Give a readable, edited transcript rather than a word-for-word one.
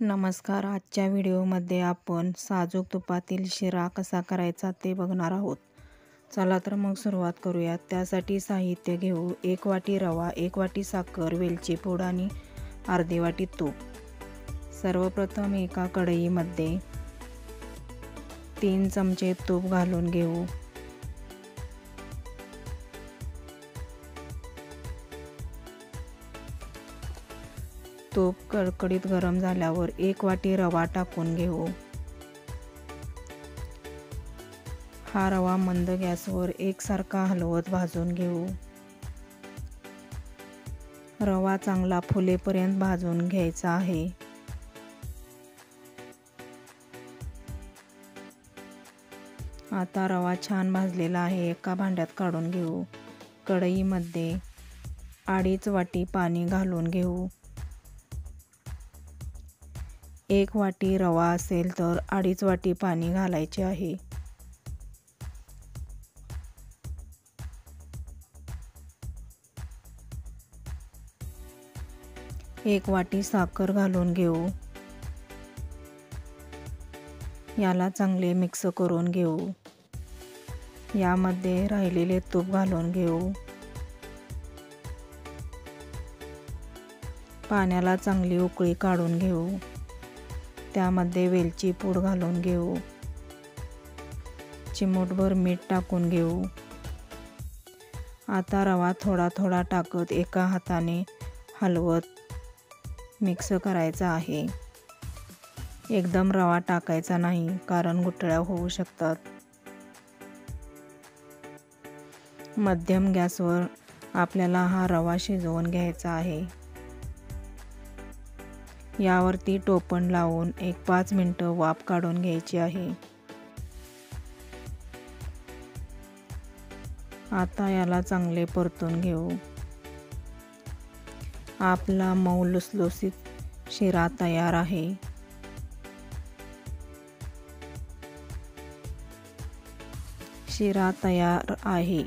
नमस्कार. आजच्या व्हिडिओमध्ये आपण साजूक तुपातील शिरा कसा करायचा ते बघणार आहोत. चला तर मग सुरुवात करूयात. त्यासाठी साहित्य घेऊ. 1 वाटी रवा, 1 वाटी साखर, वेलची पूड आणि अर्धी वाटी तूप. सर्वप्रथम एका कढईमध्ये 3 चमचे तूप घालून घेऊ. तूप कडकडीत गरम झाल्यावर 1 वाटी रवा टाकून घेऊ. हा रवा मंद गॅसवर एकसारखा हलवत भाजून घेऊ. रवा चांगला फुलेपर्यंत भाजून घ्यायचा आहे. आता रवा छान भाजलेला आहे. एका भांड्यात काढून घेऊ. कढईमध्ये 2.5 वाटी पाणी घालून घेऊ. 1 वाटी रवा असेल तर 2.5 वाटी पाणी घालायचे आहे. एक वाटी साखर घालून घेऊ. याला चांगले मिक्स करून घेऊ. यामध्ये राहिलेले तूप घालून घेऊ. पाण्याला चांगली उकळी काढून घेऊ. त्यामध्ये वेलची पूड घालून घेऊ. चिमूटभर मीठ टाकून घेऊ. आता रवा थोडा थोडा टाकत एका हाताने हलवत मिक्स करायचा आहे. एकदम रवा टाकायचा नाही, कारण गुठळ्या होऊ शकतात. मध्यम गॅसवर आपल्याला हा रवा शिजवून घ्यायचा आहे. यावरती टोपण लावून 5 मिनिटं वाफ काढून घ्यायची आहे. आता याला चांगले परतून घेऊ. आपला मऊ लुसलुसीत शिरा तयार आहे. शिरा तयार आहे.